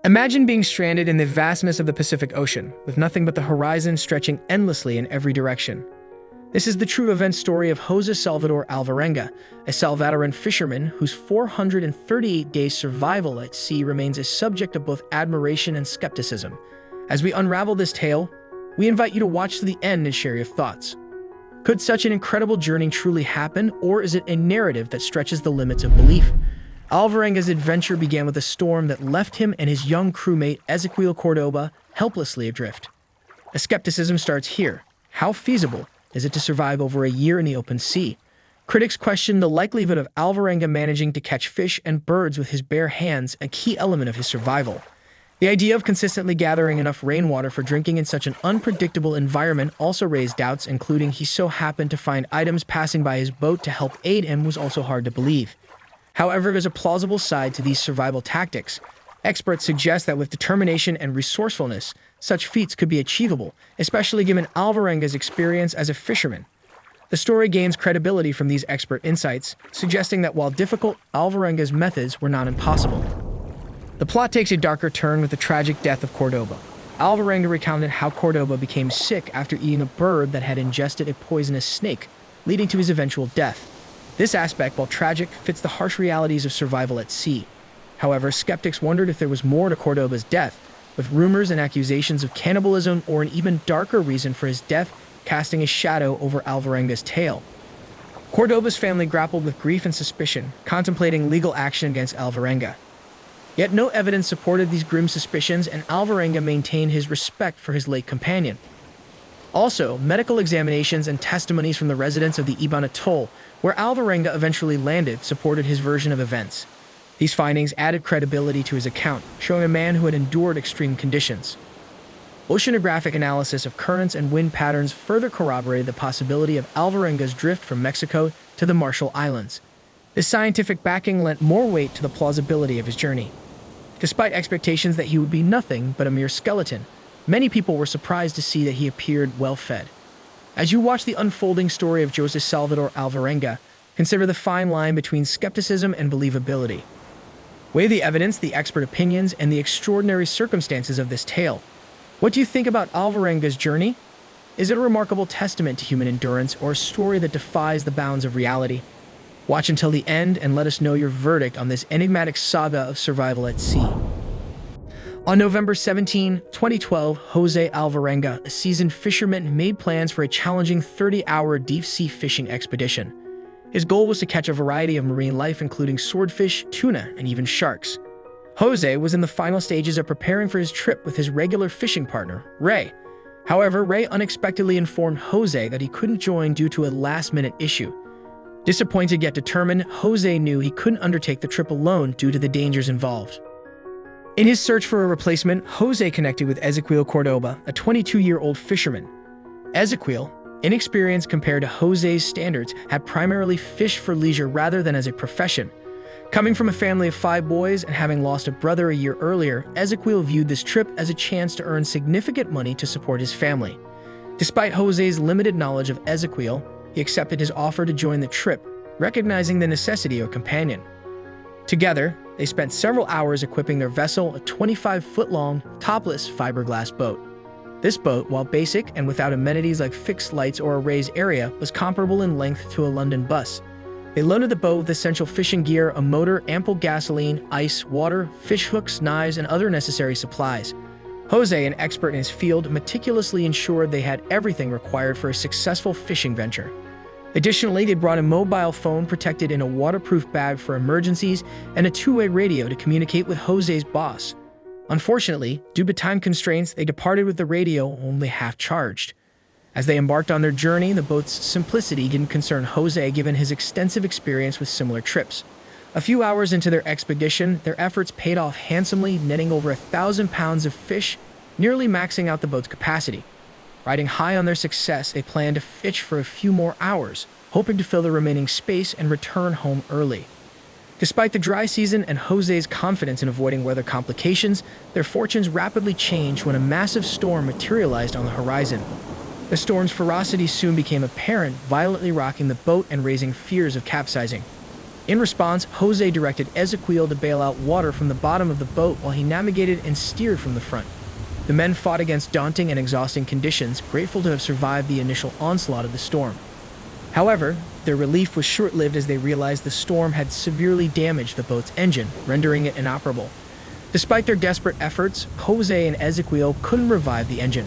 Imagine being stranded in the vastness of the Pacific Ocean, with nothing but the horizon stretching endlessly in every direction. This is the true event story of José Salvador Alvarenga, a Salvadoran fisherman whose 438-day survival at sea remains a subject of both admiration and skepticism. As we unravel this tale, we invite you to watch to the end and share your thoughts. Could such an incredible journey truly happen, or is it a narrative that stretches the limits of belief? Alvarenga's adventure began with a storm that left him and his young crewmate Ezequiel Cordoba helplessly adrift. A skepticism starts here. How feasible is it to survive over a year in the open sea? Critics question the likelihood of Alvarenga managing to catch fish and birds with his bare hands, a key element of his survival. The idea of consistently gathering enough rainwater for drinking in such an unpredictable environment also raised doubts, including he so happened to find items passing by his boat to help aid him was also hard to believe. However, there's a plausible side to these survival tactics. Experts suggest that with determination and resourcefulness, such feats could be achievable, especially given Alvarenga's experience as a fisherman. The story gains credibility from these expert insights, suggesting that while difficult, Alvarenga's methods were not impossible. The plot takes a darker turn with the tragic death of Cordoba. Alvarenga recounted how Cordoba became sick after eating a bird that had ingested a poisonous snake, leading to his eventual death. This aspect, while tragic, fits the harsh realities of survival at sea. However, skeptics wondered if there was more to Cordoba's death, with rumors and accusations of cannibalism or an even darker reason for his death casting a shadow over Alvarenga's tale. Cordoba's family grappled with grief and suspicion, contemplating legal action against Alvarenga. Yet no evidence supported these grim suspicions, and Alvarenga maintained his respect for his late companion. Also, medical examinations and testimonies from the residents of the Iban Atoll, where Alvarenga eventually landed, supported his version of events. These findings added credibility to his account, showing a man who had endured extreme conditions. Oceanographic analysis of currents and wind patterns further corroborated the possibility of Alvarenga's drift from Mexico to the Marshall Islands. This scientific backing lent more weight to the plausibility of his journey. Despite expectations that he would be nothing but a mere skeleton, many people were surprised to see that he appeared well-fed. As you watch the unfolding story of José Salvador Alvarenga, consider the fine line between skepticism and believability. Weigh the evidence, the expert opinions, and the extraordinary circumstances of this tale. What do you think about Alvarenga's journey? Is it a remarkable testament to human endurance, or a story that defies the bounds of reality? Watch until the end and let us know your verdict on this enigmatic saga of survival at sea. On November 17, 2012, José Alvarenga, a seasoned fisherman, made plans for a challenging 30-hour deep-sea fishing expedition. His goal was to catch a variety of marine life, including swordfish, tuna, and even sharks. José was in the final stages of preparing for his trip with his regular fishing partner, Ray. However, Ray unexpectedly informed José that he couldn't join due to a last-minute issue. Disappointed yet determined, José knew he couldn't undertake the trip alone due to the dangers involved. In his search for a replacement, José connected with Ezequiel Cordoba, a 22-year-old fisherman. Ezequiel, inexperienced compared to José's standards, had primarily fished for leisure rather than as a profession. Coming from a family of 5 boys and having lost a brother a year earlier, Ezequiel viewed this trip as a chance to earn significant money to support his family. Despite José's limited knowledge of Ezequiel, he accepted his offer to join the trip, recognizing the necessity of a companion. Together, they spent several hours equipping their vessel, a 25-foot-long, topless fiberglass boat. This boat, while basic and without amenities like fixed lights or a raised area, was comparable in length to a London bus. They loaded the boat with essential fishing gear, a motor, ample gasoline, ice, water, fish hooks, knives, and other necessary supplies. José, an expert in his field, meticulously ensured they had everything required for a successful fishing venture. Additionally, they brought a mobile phone protected in a waterproof bag for emergencies and a two-way radio to communicate with José's boss. Unfortunately, due to time constraints, they departed with the radio only half charged. As they embarked on their journey, the boat's simplicity didn't concern José given his extensive experience with similar trips. A few hours into their expedition, their efforts paid off handsomely, netting over 1,000 pounds of fish, nearly maxing out the boat's capacity. Riding high on their success, they planned to fish for a few more hours, hoping to fill the remaining space and return home early. Despite the dry season and José's confidence in avoiding weather complications, their fortunes rapidly changed when a massive storm materialized on the horizon. The storm's ferocity soon became apparent, violently rocking the boat and raising fears of capsizing. In response, Jose directed Ezequiel to bail out water from the bottom of the boat while he navigated and steered from the front. The men fought against daunting and exhausting conditions, grateful to have survived the initial onslaught of the storm. However, their relief was short-lived as they realized the storm had severely damaged the boat's engine, rendering it inoperable. Despite their desperate efforts, Jose and Ezequiel couldn't revive the engine.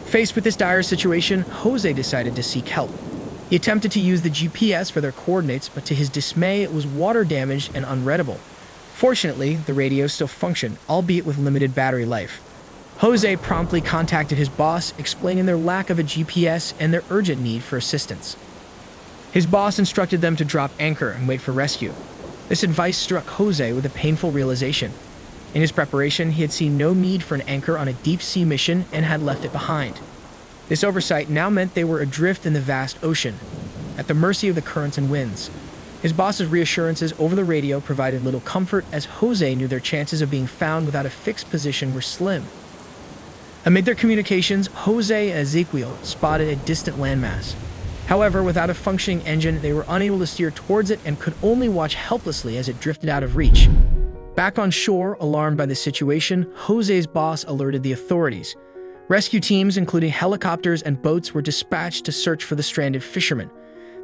Faced with this dire situation, Jose decided to seek help. He attempted to use the GPS for their coordinates, but to his dismay, it was water-damaged and unreadable. Fortunately, the radio still functioned, albeit with limited battery life. Jose promptly contacted his boss, explaining their lack of a GPS and their urgent need for assistance. His boss instructed them to drop anchor and wait for rescue. This advice struck Jose with a painful realization. In his preparation, he had seen no need for an anchor on a deep-sea mission and had left it behind. This oversight now meant they were adrift in the vast ocean, at the mercy of the currents and winds. His boss's reassurances over the radio provided little comfort, as Jose knew their chances of being found without a fixed position were slim. Amid their communications, Jose and Ezequiel spotted a distant landmass. However, without a functioning engine, they were unable to steer towards it and could only watch helplessly as it drifted out of reach. Back on shore, alarmed by the situation, Jose's boss alerted the authorities. Rescue teams, including helicopters and boats, were dispatched to search for the stranded fishermen.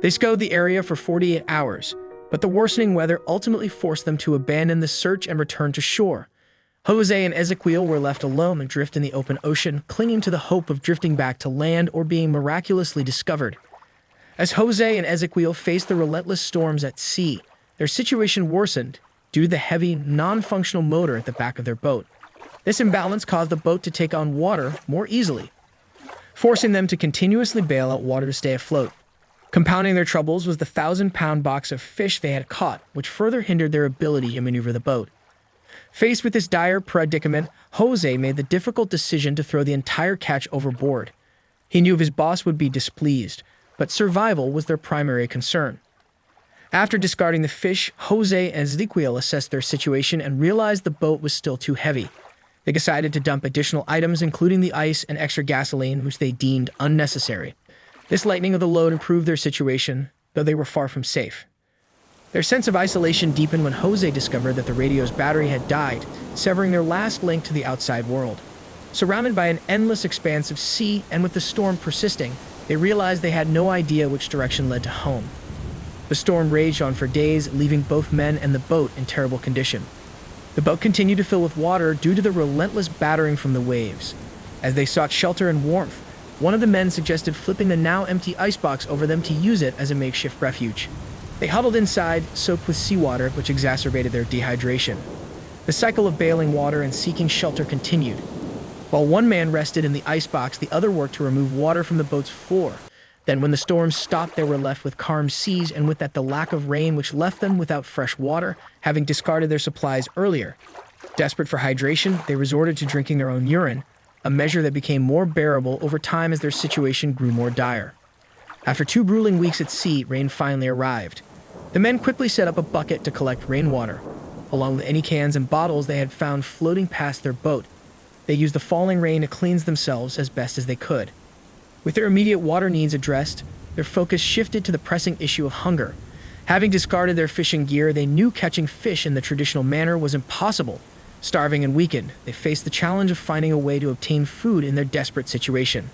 They scoured the area for 48 hours, but the worsening weather ultimately forced them to abandon the search and return to shore. Jose and Ezequiel were left alone adrift in the open ocean, clinging to the hope of drifting back to land or being miraculously discovered. As Jose and Ezequiel faced the relentless storms at sea, their situation worsened due to the heavy, non-functional motor at the back of their boat. This imbalance caused the boat to take on water more easily, forcing them to continuously bail out water to stay afloat. Compounding their troubles was the 1,000-pound box of fish they had caught, which further hindered their ability to maneuver the boat. Faced with this dire predicament, Jose made the difficult decision to throw the entire catch overboard. He knew his boss would be displeased, but survival was their primary concern. After discarding the fish, Jose and Ezequiel assessed their situation and realized the boat was still too heavy. They decided to dump additional items, including the ice and extra gasoline, which they deemed unnecessary. This lightening of the load improved their situation, though they were far from safe. Their sense of isolation deepened when Jose discovered that the radio's battery had died, severing their last link to the outside world. Surrounded by an endless expanse of sea and with the storm persisting, they realized they had no idea which direction led to home. The storm raged on for days, leaving both men and the boat in terrible condition. The boat continued to fill with water due to the relentless battering from the waves. As they sought shelter and warmth, one of the men suggested flipping the now empty icebox over them to use it as a makeshift refuge. They huddled inside, soaked with seawater, which exacerbated their dehydration. The cycle of bailing water and seeking shelter continued. While one man rested in the icebox, the other worked to remove water from the boat's floor. Then, when the storm stopped, they were left with calm seas and with that the lack of rain which left them without fresh water, having discarded their supplies earlier. Desperate for hydration, they resorted to drinking their own urine, a measure that became more bearable over time as their situation grew more dire. After 2 grueling weeks at sea, rain finally arrived. The men quickly set up a bucket to collect rainwater, along with any cans and bottles they had found floating past their boat. They used the falling rain to cleanse themselves as best as they could. With their immediate water needs addressed, their focus shifted to the pressing issue of hunger. Having discarded their fishing gear, they knew catching fish in the traditional manner was impossible. Starving and weakened, they faced the challenge of finding a way to obtain food in their desperate situation.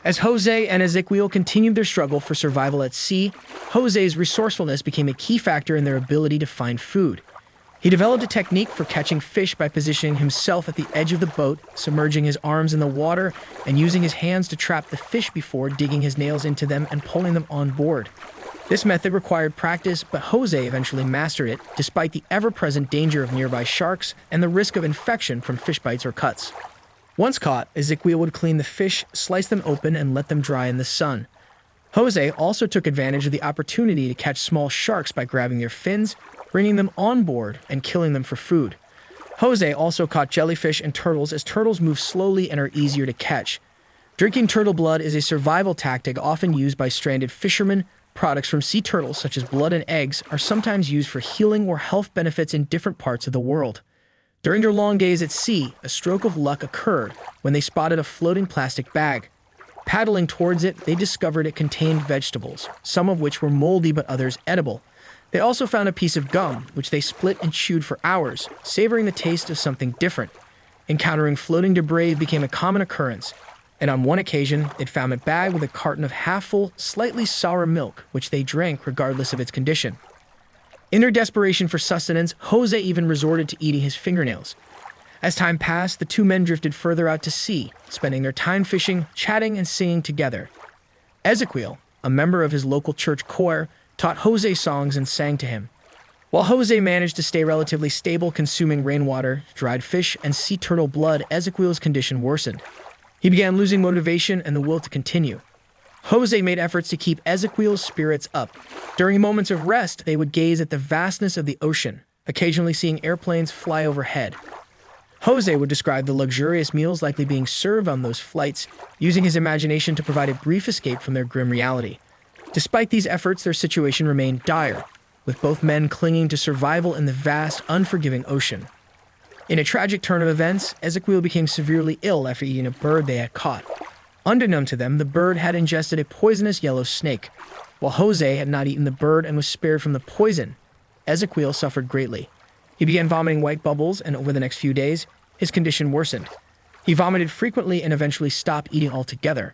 As Jose and Ezequiel continued their struggle for survival at sea, Jose's resourcefulness became a key factor in their ability to find food. He developed a technique for catching fish by positioning himself at the edge of the boat, submerging his arms in the water, and using his hands to trap the fish before digging his nails into them and pulling them on board. This method required practice, but Jose eventually mastered it, despite the ever-present danger of nearby sharks and the risk of infection from fish bites or cuts. Once caught, Ezequiel would clean the fish, slice them open, and let them dry in the sun. Jose also took advantage of the opportunity to catch small sharks by grabbing their fins, bringing them on board, and killing them for food. Jose also caught jellyfish and turtles, as turtles move slowly and are easier to catch. Drinking turtle blood is a survival tactic often used by stranded fishermen. Products from sea turtles, such as blood and eggs, are sometimes used for healing or health benefits in different parts of the world. During their long days at sea, a stroke of luck occurred when they spotted a floating plastic bag. Paddling towards it, they discovered it contained vegetables, some of which were moldy but others edible. They also found a piece of gum, which they split and chewed for hours, savoring the taste of something different. Encountering floating debris became a common occurrence, and on one occasion, they'd found a bag with a carton of half-full, slightly sour milk, which they drank regardless of its condition. In their desperation for sustenance, Jose even resorted to eating his fingernails. As time passed, the two men drifted further out to sea, spending their time fishing, chatting, and singing together. Ezequiel, a member of his local church choir, taught Jose songs and sang to him. While Jose managed to stay relatively stable consuming rainwater, dried fish, and sea turtle blood, Ezequiel's condition worsened. He began losing motivation and the will to continue. Jose made efforts to keep Ezequiel's spirits up. During moments of rest, they would gaze at the vastness of the ocean, occasionally seeing airplanes fly overhead. Jose would describe the luxurious meals likely being served on those flights, using his imagination to provide a brief escape from their grim reality. Despite these efforts, their situation remained dire, with both men clinging to survival in the vast, unforgiving ocean. In a tragic turn of events, Ezequiel became severely ill after eating a bird they had caught. Unbeknown to them, the bird had ingested a poisonous yellow snake. While Jose had not eaten the bird and was spared from the poison, Ezequiel suffered greatly. He began vomiting white bubbles, and over the next few days, his condition worsened. He vomited frequently and eventually stopped eating altogether.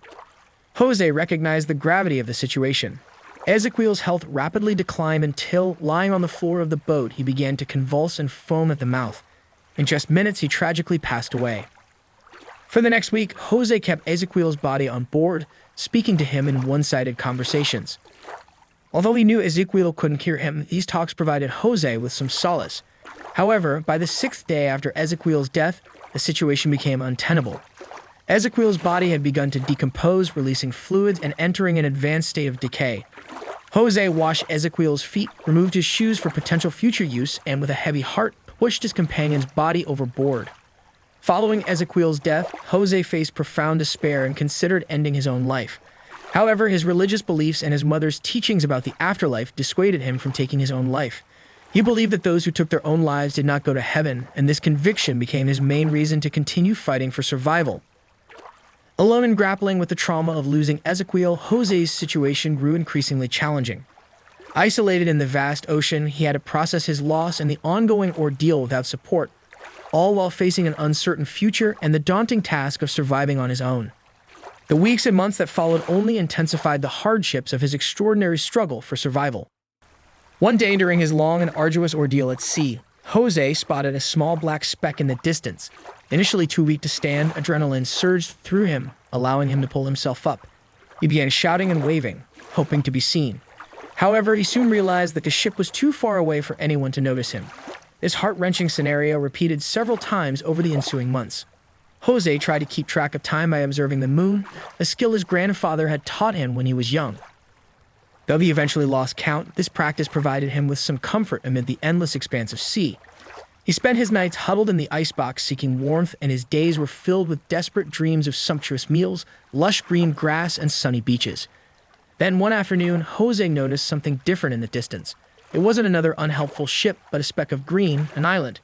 Jose recognized the gravity of the situation. Ezequiel's health rapidly declined until, lying on the floor of the boat, he began to convulse and foam at the mouth. In just minutes, he tragically passed away. For the next week, Jose kept Ezequiel's body on board, speaking to him in one-sided conversations. Although he knew Ezequiel couldn't cure him, these talks provided Jose with some solace. However, by the 6th day after Ezequiel's death, the situation became untenable. Ezequiel's body had begun to decompose, releasing fluids and entering an advanced state of decay. Jose washed Ezequiel's feet, removed his shoes for potential future use, and with a heavy heart, pushed his companion's body overboard. Following Ezequiel's death, Jose faced profound despair and considered ending his own life. However, his religious beliefs and his mother's teachings about the afterlife dissuaded him from taking his own life. He believed that those who took their own lives did not go to heaven, and this conviction became his main reason to continue fighting for survival. Alone and grappling with the trauma of losing Ezequiel, Jose's situation grew increasingly challenging. Isolated in the vast ocean, he had to process his loss and the ongoing ordeal without support, all while facing an uncertain future and the daunting task of surviving on his own. The weeks and months that followed only intensified the hardships of his extraordinary struggle for survival. One day during his long and arduous ordeal at sea, Jose spotted a small black speck in the distance. Initially too weak to stand, adrenaline surged through him, allowing him to pull himself up. He began shouting and waving, hoping to be seen. However, he soon realized that the ship was too far away for anyone to notice him. This heart-wrenching scenario repeated several times over the ensuing months. Jose tried to keep track of time by observing the moon, a skill his grandfather had taught him when he was young. Though he eventually lost count, this practice provided him with some comfort amid the endless expanse of sea. He spent his nights huddled in the icebox seeking warmth, and his days were filled with desperate dreams of sumptuous meals, lush green grass, and sunny beaches. Then one afternoon, Jose noticed something different in the distance. It wasn't another unhelpful ship, but a speck of green, an island.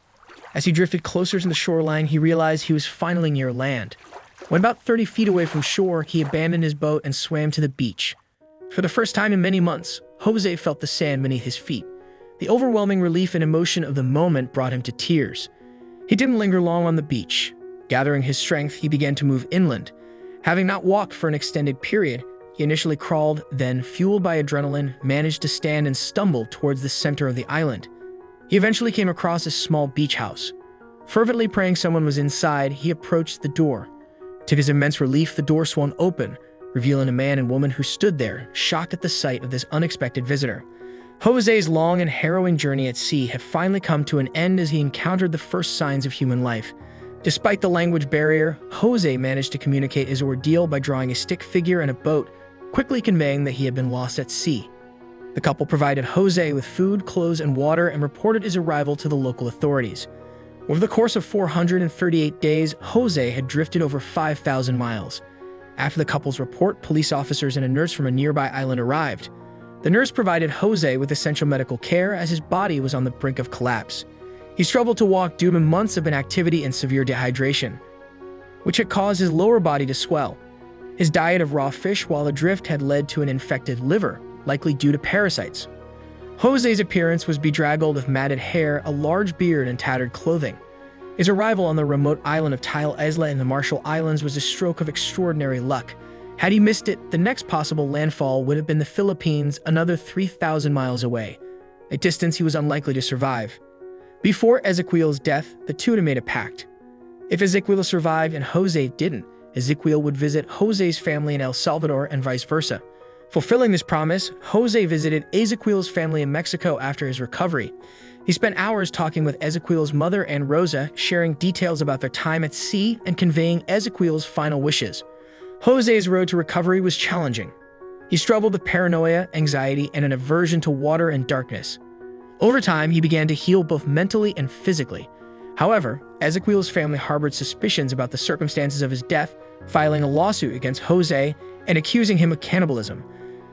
As he drifted closer to the shoreline, he realized he was finally near land. When about 30 feet away from shore, he abandoned his boat and swam to the beach. For the first time in many months, Jose felt the sand beneath his feet. The overwhelming relief and emotion of the moment brought him to tears. He didn't linger long on the beach. Gathering his strength, he began to move inland. Having not walked for an extended period, he initially crawled, then, fueled by adrenaline, managed to stand and stumbled towards the center of the island. He eventually came across a small beach house. Fervently praying someone was inside, he approached the door. To his immense relief, the door swung open, revealing a man and woman who stood there, shocked at the sight of this unexpected visitor. Jose's long and harrowing journey at sea had finally come to an end as he encountered the first signs of human life. Despite the language barrier, Jose managed to communicate his ordeal by drawing a stick figure and a boat, quickly conveying that he had been lost at sea. The couple provided Jose with food, clothes, and water and reported his arrival to the local authorities. Over the course of 438 days, Jose had drifted over 5,000 miles. After the couple's report, police officers and a nurse from a nearby island arrived. The nurse provided Jose with essential medical care as his body was on the brink of collapse. He struggled to walk due to months of inactivity and severe dehydration, which had caused his lower body to swell. His diet of raw fish while adrift had led to an infected liver, likely due to parasites. Jose's appearance was bedraggled with matted hair, a large beard, and tattered clothing. His arrival on the remote island of Tile Isla in the Marshall Islands was a stroke of extraordinary luck. Had he missed it, the next possible landfall would have been the Philippines, another 3,000 miles away, a distance he was unlikely to survive. Before Ezequiel's death, the two had made a pact. If Ezequiel survived and Jose didn't, Ezequiel would visit Jose's family in El Salvador and vice versa. Fulfilling this promise, Jose visited Ezequiel's family in Mexico after his recovery. He spent hours talking with Ezequiel's mother and Rosa, sharing details about their time at sea and conveying Ezequiel's final wishes. Jose's road to recovery was challenging. He struggled with paranoia, anxiety, and an aversion to water and darkness. Over time, he began to heal both mentally and physically. However, Ezequiel's family harbored suspicions about the circumstances of his death, filing a lawsuit against Jose and accusing him of cannibalism.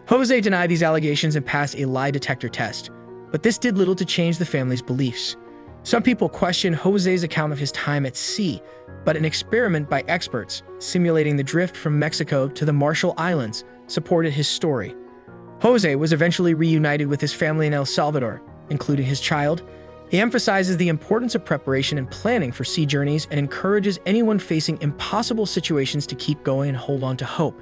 Jose denied these allegations and passed a lie detector test, but this did little to change the family's beliefs. Some people question Jose's account of his time at sea, but an experiment by experts simulating the drift from Mexico to the Marshall Islands supported his story. Jose was eventually reunited with his family in El Salvador, including his child. He emphasizes the importance of preparation and planning for sea journeys and encourages anyone facing impossible situations to keep going and hold on to hope.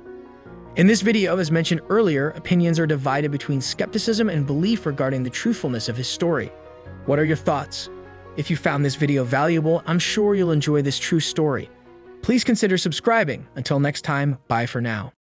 In this video, as mentioned earlier, opinions are divided between skepticism and belief regarding the truthfulness of his story. What are your thoughts? If you found this video valuable, I'm sure you'll enjoy this true story. Please consider subscribing. Until next time, bye for now.